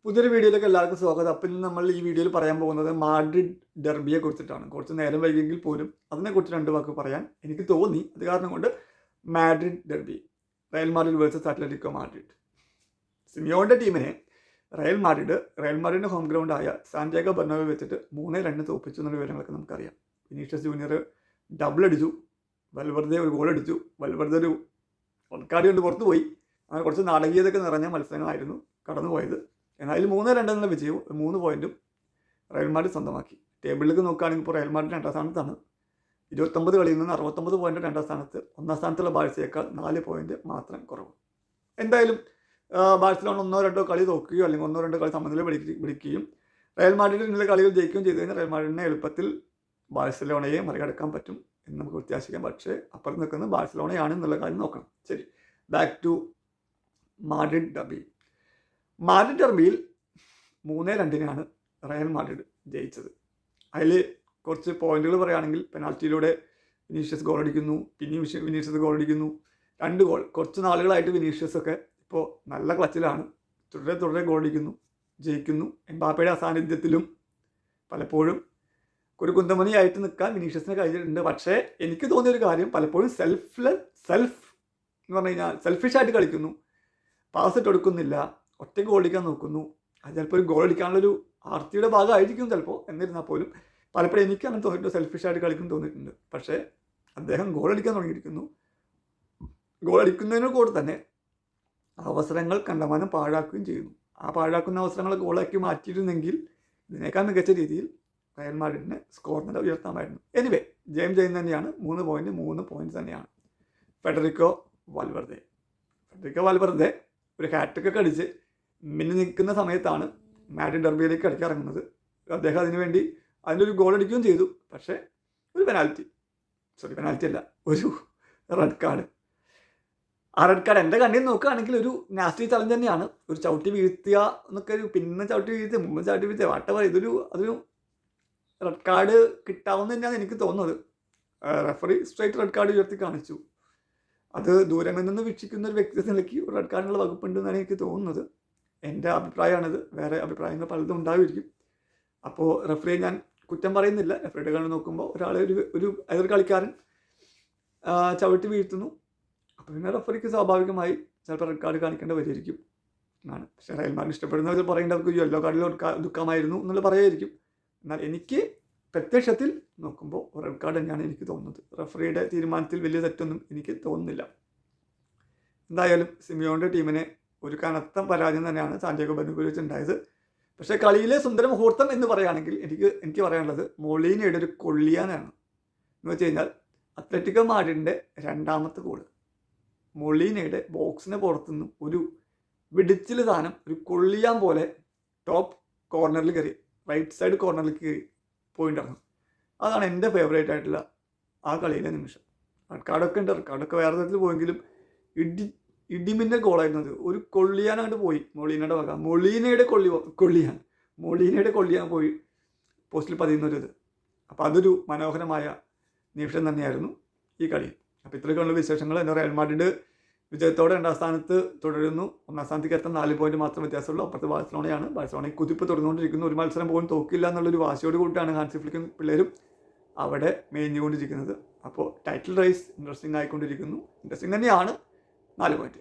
പുതിയൊരു വീഡിയോയിലേക്ക് എല്ലാവർക്കും സ്വാഗതം. അപ്പം ഇന്ന് നമ്മൾ ഈ വീഡിയോയിൽ പറയാൻ പോകുന്നത് മാഡ്രിഡ് ഡെർബിയെ കുറിച്ചിട്ടാണ്. കുറച്ച് നേരം വൈകിയെങ്കിൽ പോലും അതിനെക്കുറിച്ച് രണ്ട് വാക്ക് പറയാൻ എനിക്ക് തോന്നി. അത് കാരണം കൊണ്ട് Madrid derby, Real Madrid versus Atletico Madrid. സിമിയോന്റെ ടീമിനെ റയൽ മാഡ്രിഡിന്റെ ഹോം ഗ്രൗണ്ടായ സാന്റിയാഗോ ബെർണബേയിൽ വെച്ചിട്ട് 3-2 തോൽപ്പിച്ചു എന്നുള്ള വിവരങ്ങളൊക്കെ നമുക്കറിയാം. വിനീഷ്യസ് ജൂനിയർ ഡബിൾ അടിച്ചു, വൽവെർദെ ഒരു ഗോൾ അടിച്ചു, വൽവെർദെ ഒരു ഒൺകാടി കൊണ്ട് പുറത്തുപോയി. അങ്ങനെ കുറച്ച് നാടകീയതൊക്കെ നിറഞ്ഞ മത്സരങ്ങളായിരുന്നു കടന്നുപോയത്. എന്നാലും 3-2 എന്നുള്ള വിജയവും 3 പോയിന്റും റയൽ മാഡ്രിഡ് സ്വന്തമാക്കി. ടേബിളിലേക്ക് നോക്കുകയാണെങ്കിൽ ഇപ്പോൾ റയൽ മാഡ്രിഡ് 2ാം സ്ഥാനത്താണ്. 29 കളിയിൽ നിന്ന് 69 പോയിന്റ് 2ാം സ്ഥാനത്ത്. 1ാം സ്ഥാനത്തുള്ള ബാഴ്സയേക്കാൾ 4 പോയിന്റ് മാത്രം കുറവ്. എന്തായാലും ബാഴ്സലോണ 1-2 കളി തോക്കുകയോ അല്ലെങ്കിൽ 1-2 കളി സമനില പിടിക്കുകയും റയൽ മാഡ്രിഡിനുള്ള കളികൾ ജയിക്കുകയും ചെയ്തു കഴിഞ്ഞാൽ റയൽ മാഡ്രിഡിനെ എളുപ്പത്തിൽ ബാഴ്സലോണയെ മറികടക്കാൻ പറ്റും എന്ന് നമുക്ക് പ്രത്യാശിക്കാം. പക്ഷേ അപ്പുറത്ത് നിൽക്കുന്നത് ബാഴ്സലോണയാണ് എന്നുള്ള കാര്യം നോക്കണം. ശരി, back to Madrid derby. Madrid ഡെർബിയിൽ 3-2 റയൽ മാഡ്രിഡ് ജയിച്ചത്. അതിൽ കുറച്ച് പോയിന്റുകൾ പറയുകയാണെങ്കിൽ പെനാൽറ്റിയിലൂടെ വിനീഷ്യസ് ഗോൾ അടിക്കുന്നു, പിന്നെയും വിനീഷ്യസ് ഗോൾ അടിക്കുന്നു, 2 ഗോൾ. കുറച്ച് നാളുകളായിട്ട് വിനീഷ്യസ് ഒക്കെ ഇപ്പോൾ നല്ല ക്ലച്ചിലാണ്, തുടരെ ഗോൾ അടിക്കുന്നു, ജയിക്കുന്നു. എംബാപ്പയുടെ അസാന്നിധ്യത്തിലും പലപ്പോഴും ഒരു കുന്തമണിയായിട്ട് നിൽക്കാൻ വിനീഷ്യസിന് കഴിഞ്ഞിട്ടുണ്ട്. പക്ഷേ എനിക്ക് തോന്നിയൊരു കാര്യം, പലപ്പോഴും സെൽഫ് എന്ന് പറഞ്ഞു കഴിഞ്ഞാൽ സെൽഫിഷായിട്ട് കളിക്കുന്നു, പാസ് ഇട്ട് കൊടുക്കുന്നില്ല, ഒറ്റ ഗോൾ അടിക്കാൻ നോക്കുന്നു. അത് ചിലപ്പോൾ ഒരു ഗോൾ അടിക്കാനുള്ളൊരു ആർത്തിയുടെ ഭാഗമായിരിക്കും ചിലപ്പോൾ. എന്നിരുന്നാൽ പോലും പലപ്പോഴും എനിക്ക് അങ്ങനെ തോന്നിയിട്ടുണ്ട്, സെൽഫിഷായിട്ട് കളിക്കും തോന്നിയിട്ടുണ്ട്. പക്ഷേ അദ്ദേഹം ഗോൾ അടിക്കാൻ തുടങ്ങിയിരിക്കുന്നു. ഗോൾ അടിക്കുന്നതിനോട് കൂടെ തന്നെ അവസരങ്ങൾ കണ്ടമാനം പാഴാക്കുകയും ചെയ്യുന്നു. ആ പാഴാക്കുന്ന അവസരങ്ങൾ ഗോളാക്കി മാറ്റിയിരുന്നെങ്കിൽ ഇതിനേക്കാൾ മികച്ച രീതിയിൽ റയൽ മാഡ്രിഡിനെ സ്കോർ നില ഉയർത്താമായിരുന്നു. എനിവേ, ജയം ചെയ്യുന്നത് തന്നെയാണ്. 3 പോയിന്റ് തന്നെയാണ്. ഫെഡറിക്കോ വാൽവെർദെ ഒരു ഹാട്രിക്കൊക്കെ അടിച്ച് മിന്നി നിൽക്കുന്ന സമയത്താണ് മാഡ്രിഡ് ഡെർബിയിലേക്ക് കളിക്കിറങ്ങുന്നത്. അദ്ദേഹം അതിനുവേണ്ടി അതിൻ്റെ ഒരു ഗോൾ അടിക്കുകയും ചെയ്തു. പക്ഷേ ഒരു പെനാൽറ്റി അല്ല, ഒരു റെഡ് കാർഡ്. ആ റെഡ് കാർഡ് എൻ്റെ കണ്ണിൽ നോക്കുകയാണെങ്കിൽ ഒരു നാസ്റ്റി ചലഞ്ച് തന്നെയാണ്. ഒരു ചവിട്ടി വീഴ്ത്തുക എന്നൊക്കെ, ഒരു പിന്നെ ചവിട്ടി വീഴ്ത്തുക, മുമ്പ് ചവിട്ടി വീഴ്ത്തുക, വാട്ടവർ, അതൊരു റെഡ് കാർഡ് കിട്ടാവുന്ന തന്നെയാണ് എനിക്ക് തോന്നുന്നത്. റെഫറി സ്ട്രൈറ്റ് റെഡ് കാർഡ് ഉയർത്തി കാണിച്ചു. അത് ദൂരം നിന്ന് വീക്ഷിക്കുന്ന ഒരു വ്യക്തി നിലയ്ക്ക് ഒരു റെഡ് കാർഡിനുള്ള വകുപ്പുണ്ടെന്നാണ് എനിക്ക് തോന്നുന്നത്. എൻ്റെ അഭിപ്രായമാണിത്. വേറെ അഭിപ്രായങ്ങൾ പലതും ഉണ്ടാവുമായിരിക്കും. അപ്പോൾ റെഫറിയെ ഞാൻ കുറ്റം പറയുന്നില്ല. റെഫറിയുടെ കണ്ണ് നോക്കുമ്പോൾ ഒരാളെ ഒരു എതിർ കളിക്കാരൻ ചവിട്ടി വീഴ്ത്തുന്നു. അപ്പോൾ പിന്നെ റെഫറിക്ക് സ്വാഭാവികമായി ചിലപ്പോൾ റെഡ് കാർഡ് കാണിക്കേണ്ട വരികയായിരിക്കും എന്നാണ്. പക്ഷേ റയൽ മാഡ്രിഡ് ഇഷ്ടപ്പെടുന്നവർ പറയേണ്ടവർക്ക് യെല്ലോ കാർഡിൽ ദുഃഖമായിരുന്നു എന്നുള്ള പറയുമായിരിക്കും. എന്നാൽ എനിക്ക് പ്രത്യക്ഷത്തിൽ നോക്കുമ്പോൾ റെഡ് കാർഡ് തന്നെയാണ് എനിക്ക് തോന്നുന്നത്. റെഫറിയുടെ തീരുമാനത്തിൽ വലിയ തെറ്റൊന്നും എനിക്ക് തോന്നുന്നില്ല. എന്തായാലും സിമിയോന്റെ ടീമിനെ ഒരു കനത്ത പരാജയം തന്നെയാണ് സാന്റിയാഗോ ബെർണബേയിൽ വെച്ചുണ്ടായത്. പക്ഷേ കളിയിലെ സുന്ദര മുഹൂർത്തം എന്ന് പറയുകയാണെങ്കിൽ എനിക്ക് പറയാനുള്ളത് മൊളീനയുടെ ഒരു കൊള്ളിയാനാണ്. എന്ന് വെച്ച് കഴിഞ്ഞാൽ അത്ലറ്റിക്കോ മാഡ്രിഡിൻ്റെ 2ാമത്തെ ഗോള് മൊളീനയുടെ ബോക്സിന് പുറത്തുനിന്നും ഒരു വെടിച്ചിൽ സാധനം, ഒരു കൊള്ളിയാൻ പോലെ ടോപ്പ് കോർണറിൽ കയറി, റൈറ്റ് സൈഡ് കോർണറിൽ കയറി പോയിന്റ് ഇറങ്ങും. അതാണ് എൻ്റെ ഫേവറേറ്റ് ആയിട്ടുള്ള ആ കളിയിലെ നിമിഷം. റെഡ് കാർഡൊക്കെ വേറെ തരത്തിൽ പോയെങ്കിലും ഇടിമിൻ്റെ ഗോളായിരുന്നു അത്. ഒരു കൊള്ളിയാനായിട്ട് പോയി മൊളീനയുടെ വക. മൊളീനയുടെ കൊള്ളിയാൻ പോയി പോസ്റ്റിൽ പതിയുന്നൊരു ഇത്. അപ്പോൾ അതൊരു മനോഹരമായ നിമിഷം തന്നെയായിരുന്നു ഈ കളി. അപ്പോൾ ഇത്രയൊക്കെയുള്ള വിശേഷങ്ങൾ. എൻ്റെ റയൽ മാഡ്രിഡ് വിജയത്തോടെ 2ാം സ്ഥാനത്ത് തുടരുന്നു. 1ാം സ്ഥാനത്തേക്ക് എത്താൻ 4 പോയിന്റ് മാത്രം വ്യത്യാസമുള്ളൂ. അപ്പുറത്ത് ബാഴ്സലോണയാണ്. ബാഴ്സലോണയ്ക്ക് കുതിപ്പ് തുടർന്നുകൊണ്ടിരിക്കുന്നു. ഒരു മത്സരം പോലും തോക്കില്ല എന്നുള്ളൊരു വാശിയോട് കൂടിയിട്ടാണ് ഹാൻസി ഫ്ലിക്കും പിള്ളേരും അവിടെ മേഞ്ഞുകൊണ്ടിരിക്കുന്നത്. അപ്പോൾ ടൈറ്റിൽ റേസ് ഇൻട്രസ്റ്റിംഗ് ആയിക്കൊണ്ടിരിക്കുന്നു. ഇൻട്രസ്റ്റിംഗ് തന്നെയാണ്. 4 പോയിന്റ്.